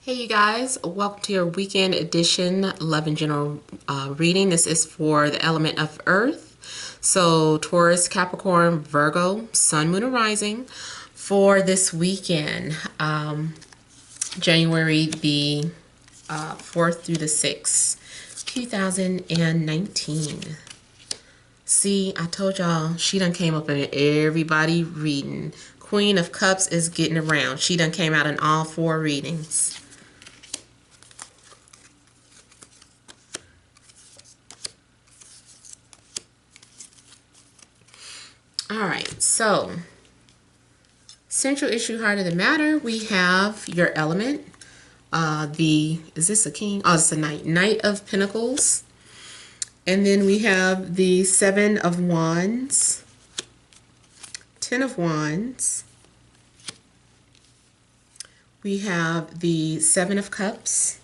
Hey you guys, welcome to your weekend edition Love and General reading. This is for the element of Earth. So Taurus, Capricorn, Virgo, Sun, Moon, and Rising for this weekend, January the 4th through the 6th, 2019. See, I told y'all, she done came up in everybody reading. Queen of Cups is getting around. She done came out in all four readings. All right, so central issue, heart of the matter, we have your element. Is this a king? Oh, it's a knight. Knight of Pentacles. And then we have the Seven of Wands, Ten of Wands. We have the Seven of Cups,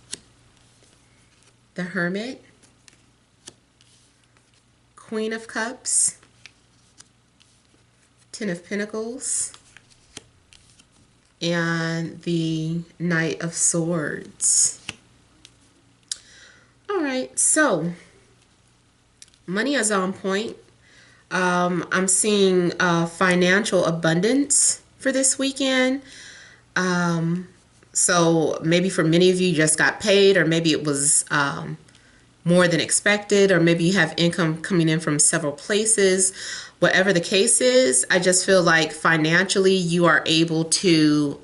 the Hermit, Queen of Cups, Ten of Pentacles, and the Knight of Swords. All right, so money is on point. I'm seeing financial abundance for this weekend. So maybe for many of you just got paid, or maybe it was more than expected, or maybe you have income coming in from several places. Whatever the case is, I just feel like financially you are able to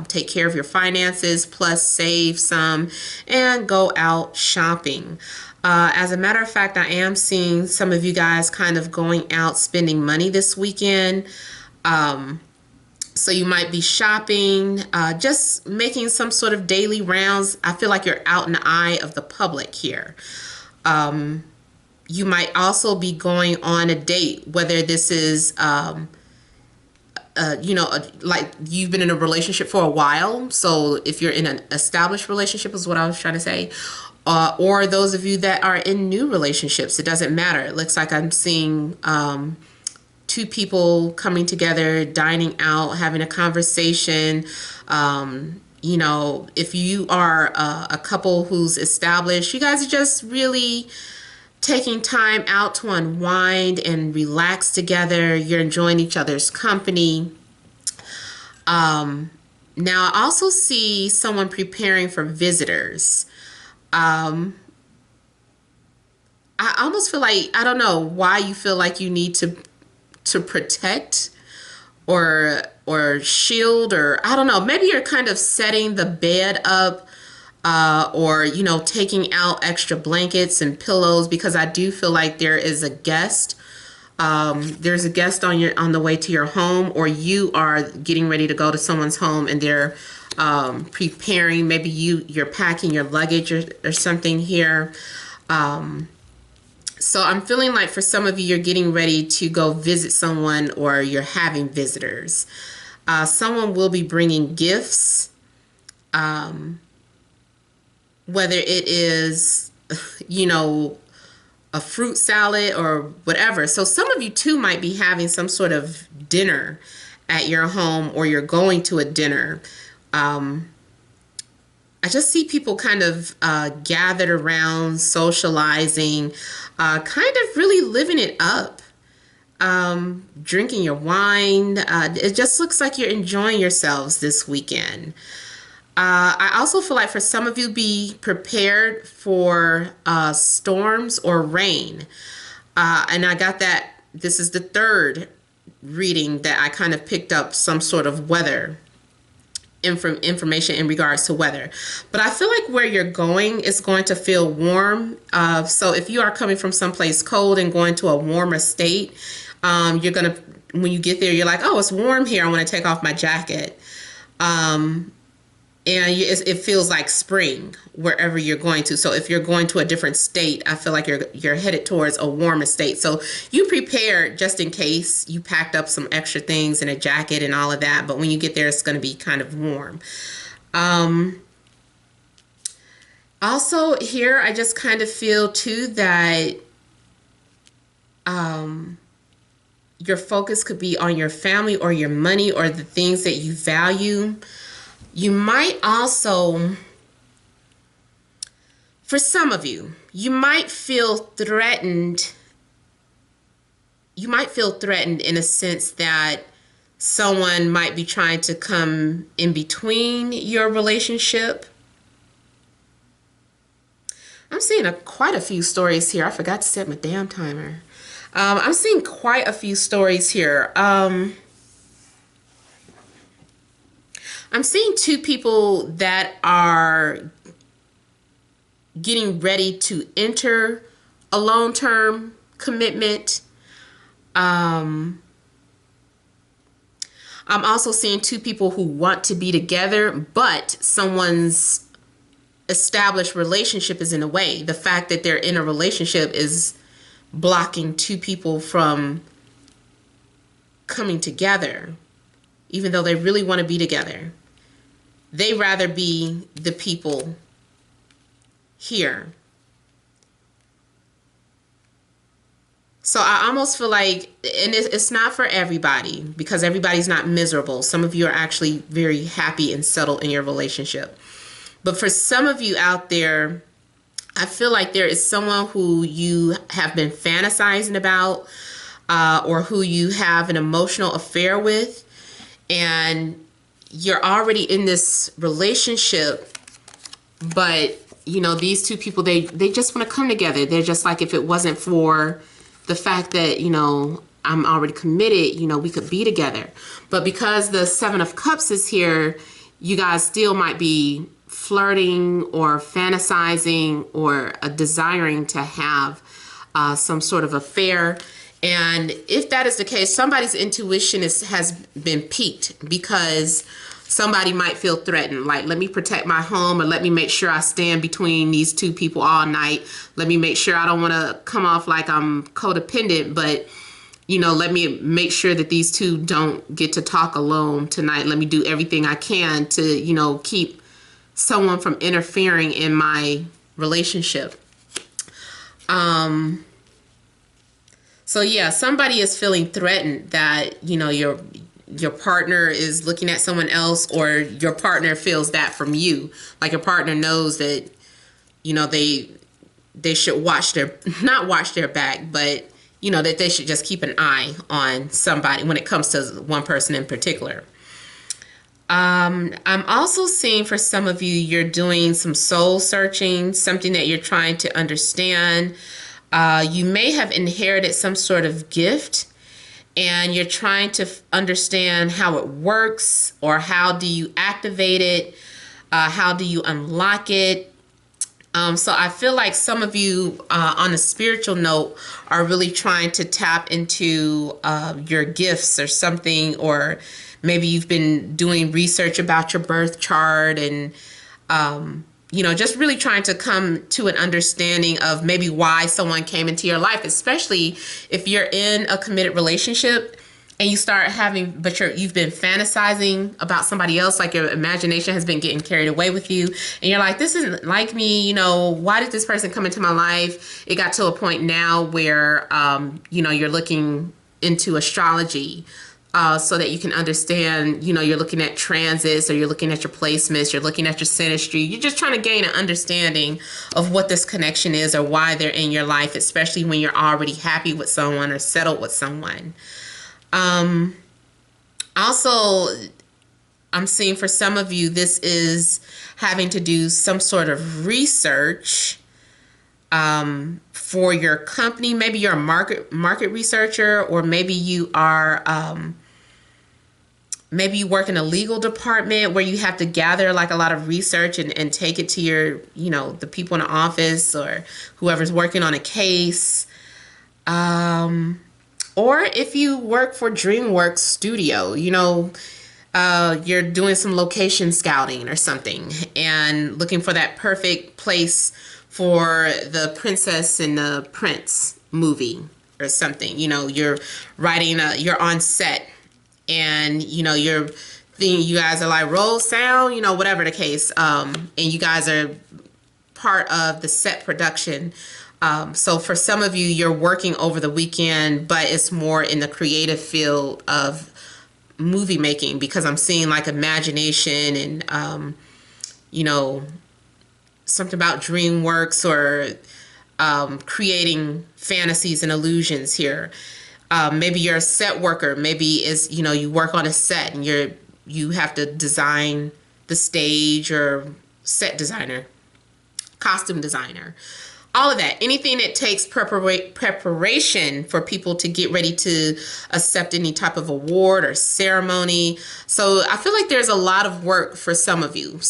take care of your finances, plus save some and go out shopping. As a matter of fact, I am seeing some of you guys kind of going out spending money this weekend. So you might be shopping, just making some sort of daily rounds. I feel like you're out in the eye of the public here. You might also be going on a date, whether this is, like you've been in a relationship for a while. So if you're in an established relationship is what I was trying to say. Or those of you that are in new relationships, it doesn't matter. It looks like I'm seeing two people coming together, dining out, having a conversation. You know, if you are a couple who's established, you guys are just really taking time out to unwind and relax together. You're enjoying each other's company. Now I also see someone preparing for visitors. I almost feel like, I don't know why you feel like you need to protect or shield, or I don't know, maybe you're kind of setting the bed up, or you know, taking out extra blankets and pillows, because I do feel like there is a guest. There's a guest on the way to your home, or you are getting ready to go to someone's home and they're preparing. Maybe you're packing your luggage or something here. So I'm feeling like for some of you, you're getting ready to go visit someone, or you're having visitors. Someone will be bringing gifts, whether it is, you know, a fruit salad or whatever. So some of you too might be having some sort of dinner at your home, or you're going to a dinner. I just see people kind of gathered around, socializing, kind of really living it up, drinking your wine. It just looks like you're enjoying yourselves this weekend. I also feel like for some of you, be prepared for storms or rain. And I got that this is the third reading that I kind of picked up some sort of weather information in regards to weather. But I feel like where you're going is going to feel warm. So if you are coming from someplace cold and going to a warmer state, you're going to, when you get there, you're like, oh, it's warm here, I want to take off my jacket. And it feels like spring wherever you're going to. So if you're going to a different state, I feel like you're headed towards a warmer state. So you prepared just in case. You packed up some extra things and a jacket and all of that. But when you get there, it's going to be kind of warm. Also here, I just kind of feel too that your focus could be on your family or your money or the things that you value. You might also For some of you, you might feel threatened. You might feel threatened in a sense that someone might be trying to come in between your relationship. I'm seeing quite a few stories here. I forgot to set my damn timer. I'm seeing quite a few stories here. I'm seeing two people that are getting ready to enter a long-term commitment. I'm also seeing two people who want to be together, but someone's established relationship is in the way. The fact that they're in a relationship is blocking two people from coming together, even though they really want to be together. They rather be the people here. So I almost feel like, and it's not for everybody, because everybody's not miserable. Some of you are actually very happy and settled in your relationship. But for some of you out there, I feel like there is someone who you have been fantasizing about, or who you have an emotional affair with, and you're already in this relationship, but these two people, they just want to come together. They're just like, if it wasn't for the fact that, I'm already committed, we could be together. But because the Seven of Cups is here, you guys still might be flirting or fantasizing or desiring to have some sort of affair. And if that is the case, somebody's intuition has been piqued, because somebody might feel threatened. Like, let me protect my home, or let me make sure I stand between these two people all night. Let me make sure I don't want to come off like I'm codependent, but let me make sure that these two don't get to talk alone tonight. Let me do everything I can to, keep someone from interfering in my relationship. So yeah, somebody is feeling threatened that, your partner is looking at someone else, or your partner feels that from you. Like, your partner knows that, they should not watch their back, but, that they should just keep an eye on somebody when it comes to one person in particular. I'm also seeing, for some of you, you're doing some soul searching, something that you're trying to understand. You may have inherited some sort of gift, and you're trying to understand how it works, or how do you activate it, how do you unlock it. So I feel like some of you, on a spiritual note, are really trying to tap into your gifts or something, or maybe you've been doing research about your birth chart, and just really trying to come to an understanding of maybe why someone came into your life, especially if you're in a committed relationship and you start having, but you've been fantasizing about somebody else, like your imagination has been getting carried away with you, and you're like, this isn't like me, why did this person come into my life? It got to a point now where, you're looking into astrology, so that you can understand, you're looking at transits, or you're looking at your placements, you're looking at your synastry. You're just trying to gain an understanding of what this connection is, or why they're in your life, especially when you're already happy with someone or settled with someone. Also, I'm seeing for some of you, this is having to do some sort of research for your company. Maybe you're a market researcher, or maybe you are maybe you work in a legal department where you have to gather like a lot of research and take it to your, the people in the office, or whoever's working on a case. Or if you work for DreamWorks Studio, you're doing some location scouting or something, and looking for that perfect place for the Princess and the Prince movie or something. You're writing, you're on set, and, you're thinking, you guys are like, roll sound, whatever the case. And you guys are part of the set production. So for some of you, you're working over the weekend, but it's more in the creative field of movie making, because I'm seeing like imagination and, something about DreamWorks or creating fantasies and illusions here. Maybe you're a set worker. Maybe it's, you know, you work on a set and you have to design the stage, or set designer, costume designer, all of that. Anything that takes preparation for people to get ready to accept any type of award or ceremony. So I feel like there's a lot of work for some of you.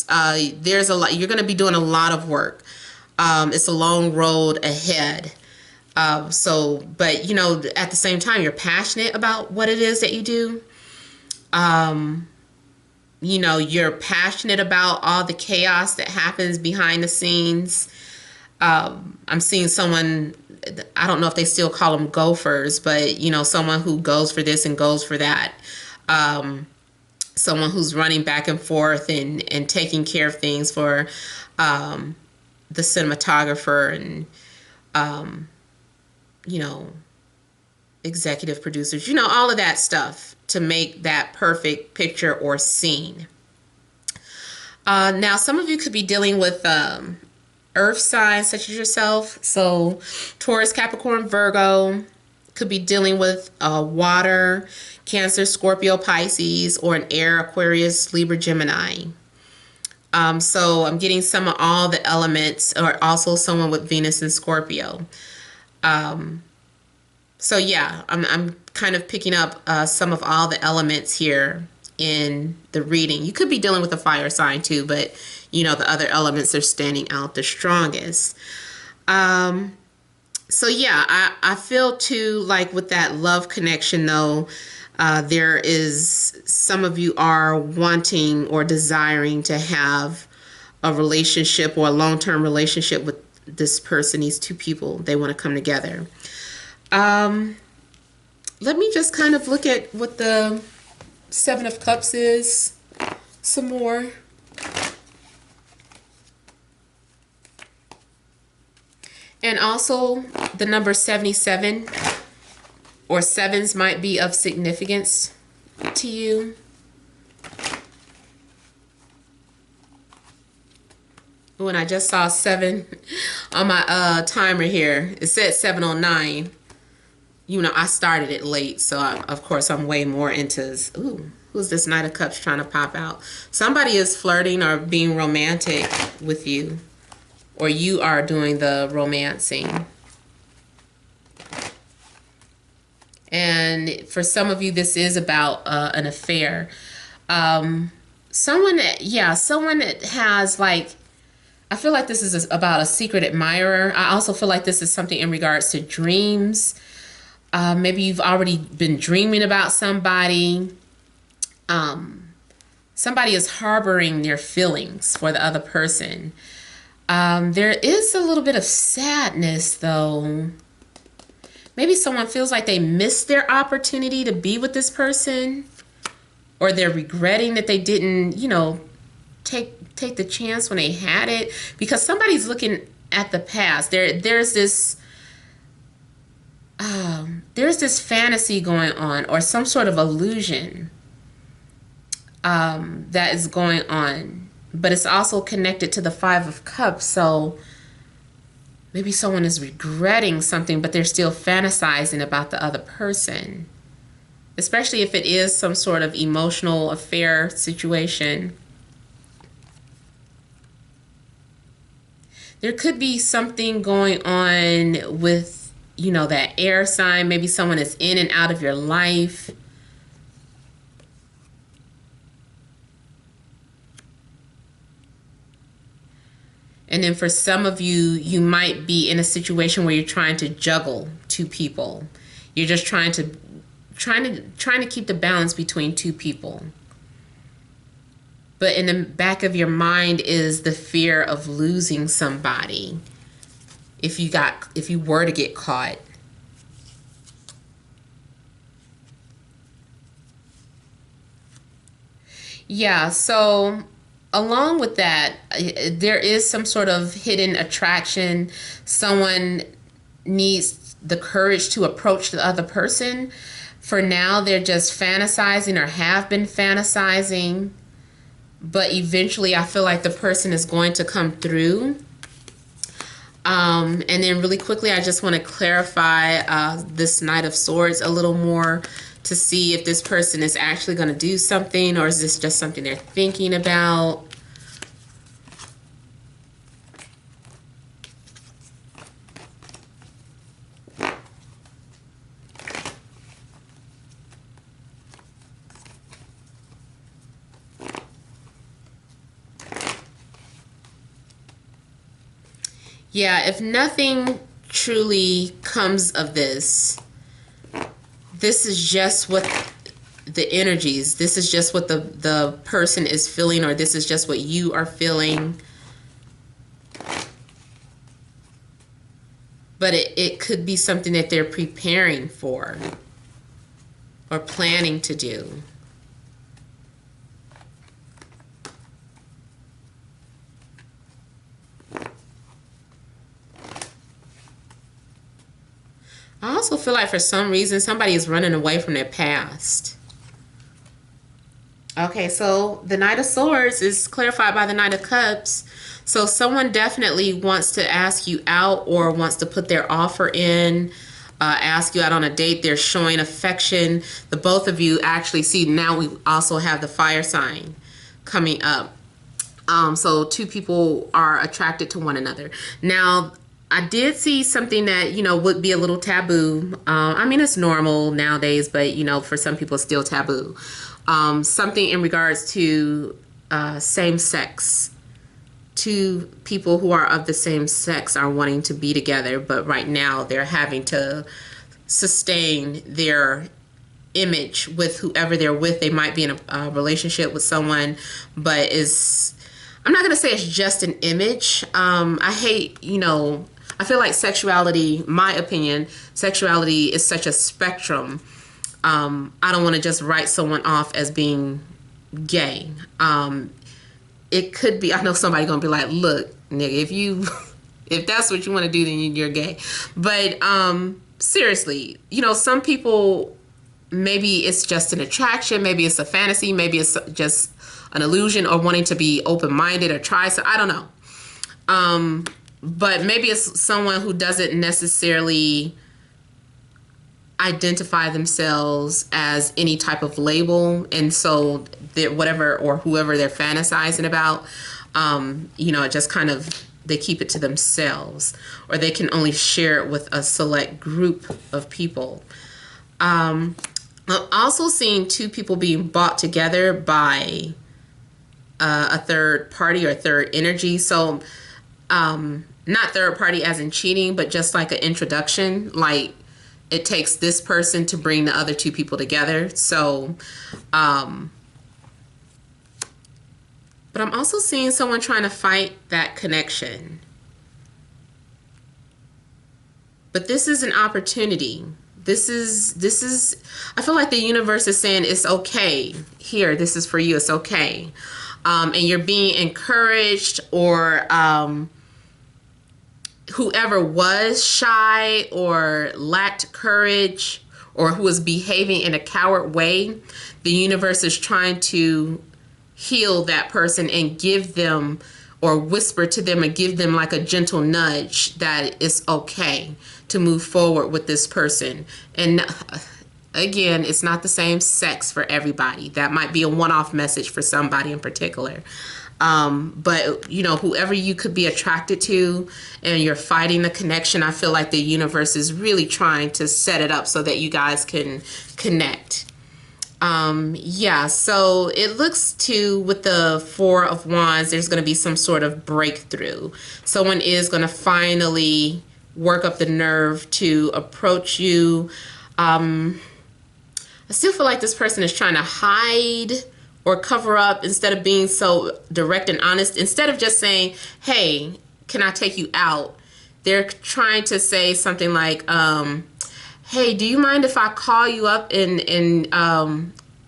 There's a lot. You're going to be doing a lot of work. It's a long road ahead. But you know, at the same time, you're passionate about what it is that you do. You know, you're passionate about all the chaos that happens behind the scenes. I'm seeing someone, I don't know if they still call them gophers, but you know, someone who goes for this and goes for that. Someone who's running back and forth and taking care of things for the cinematographer and you know, executive producers, you know, all of that stuff to make that perfect picture or scene. Now, some of you could be dealing with earth signs such as yourself. So Taurus, Capricorn, Virgo, could be dealing with water, Cancer, Scorpio, Pisces, or an air, Aquarius, Libra, Gemini. So I'm getting some of all the elements, or also someone with Venus and Scorpio. So yeah, I'm kind of picking up some of all the elements here in the reading. You could be dealing with a fire sign too, but you know, the other elements are standing out the strongest. So yeah, I feel too like with that love connection though, there is, some of you are wanting or desiring to have a relationship or a long-term relationship with this person, these two people. They want to come together. Let me just kind of look at what the Seven of Cups is some more. And also the number 77, or sevens might be of significance to you. When I just saw 7 on my timer here, it said 7:09. You know, I started it late, so of course I'm way more into, ooh, who's this Knight of Cups trying to pop out? Somebody is flirting or being romantic with you, or you are doing the romancing. And for some of you, this is about an affair. Someone that has, like, I feel like this is about a secret admirer. I also feel like this is something in regards to dreams. Maybe you've already been dreaming about somebody. Somebody is harboring their feelings for the other person. There is a little bit of sadness, though. Maybe someone feels like they missed their opportunity to be with this person, or they're regretting that they didn't, you know, take the chance when they had it, because somebody's looking at the past. There's this fantasy going on, or some sort of illusion that is going on, but it's also connected to the Five of Cups. So maybe someone is regretting something, but they're still fantasizing about the other person, especially if it is some sort of emotional affair situation. There could be something going on with, you know, that air sign. Maybe someone is in and out of your life. And then for some of you, you might be in a situation where you're trying to juggle two people. You're just trying to keep the balance between two people. But in the back of your mind is the fear of losing somebody if you were to get caught. Yeah, so along with that, there is some sort of hidden attraction. Someone needs the courage to approach the other person. For now, they're just fantasizing or have been fantasizing. but eventually I feel like the person is going to come through. And then really quickly, I just want to clarify this Knight of Swords a little more to see if this person is actually going to do something, or is this just something they're thinking about. Yeah, if nothing truly comes of this, this is just what the energies, this is just what the person is feeling, or this is just what you are feeling. But it could be something that they're preparing for or planning to do. I also feel like for some reason somebody is running away from their past. Okay, so the Knight of Swords is clarified by the Knight of Cups. So someone definitely wants to ask you out or wants to put their offer in, ask you out on a date. They're showing affection. The both of you actually see, now we also have the fire sign coming up. So two people are attracted to one another. Now, I did see something that, you know, would be a little taboo. I mean, it's normal nowadays, but, you know, for some people it's still taboo. Something in regards to same sex. Two people who are of the same sex are wanting to be together, but right now they're having to sustain their image with whoever they're with. They might be in a relationship with someone, but I'm not going to say it's just an image. I hate, you know, I feel like sexuality, my opinion, sexuality is such a spectrum. I don't want to just write someone off as being gay. It could be, I know somebody going to be like, look, nigga, if that's what you want to do, then you're gay. But seriously, you know, some people, maybe it's just an attraction, maybe it's a fantasy, maybe it's just an illusion, or wanting to be open-minded or try. So I don't know. But maybe it's someone who doesn't necessarily identify themselves as any type of label, and so whatever or whoever they're fantasizing about, you know, it just kind of, they keep it to themselves, or they can only share it with a select group of people. I'm also seeing two people being brought together by a third party or third energy. So not third party as in cheating, but just like an introduction. Like, it takes this person to bring the other two people together. So, but I'm also seeing someone trying to fight that connection. But this is an opportunity. This is, I feel like the universe is saying it's okay. Here, this is for you. It's okay. And you're being encouraged, or whoever was shy or lacked courage, or who was behaving in a coward way, the universe is trying to heal that person and give them, or whisper to them and give them like a gentle nudge that it's okay to move forward with this person. And again, it's not the same sex for everybody. That might be a one-off message for somebody in particular. But, you know, whoever you could be attracted to and you're fighting the connection, I feel like the universe is really trying to set it up so that you guys can connect. Yeah, so it looks with the Four of Wands, there's going to be some sort of breakthrough. Someone is going to finally work up the nerve to approach you. I still feel like this person is trying to hide or cover up instead of being so direct and honest. Instead of just saying, hey, can I take you out? They're trying to say something like, hey, do you mind if I call you up and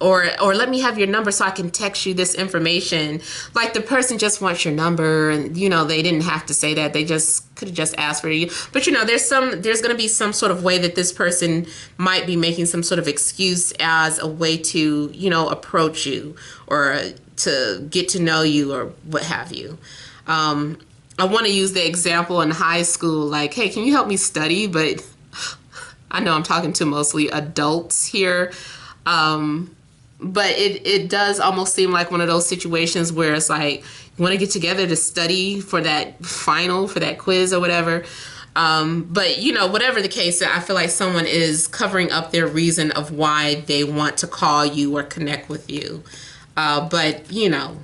or let me have your number so I can text you this information. Like the person just wants your number, and you know, they didn't have to say that. They just could have just asked for you. But you know, there's going to be some sort of way that this person might be making some sort of excuse as a way to, you know, approach you or to get to know you or what have you. I want to use the example in high school, like, hey, can you help me study? But I know I'm talking to mostly adults here. But it does almost seem like one of those situations where it's like, you want to get together to study for that final, for that quiz or whatever. But, you know, whatever the case, I feel like someone is covering up their reason of why they want to call you or connect with you. But, you know,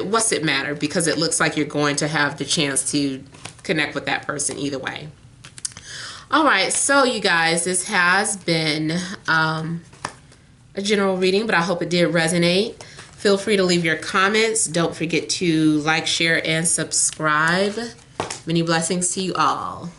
what's it matter? Because it looks like you're going to have the chance to connect with that person either way. All right, so you guys, this has been a general reading, but I hope it did resonate. Feel free to leave your comments. Don't forget to like, share, and subscribe. Many blessings to you all.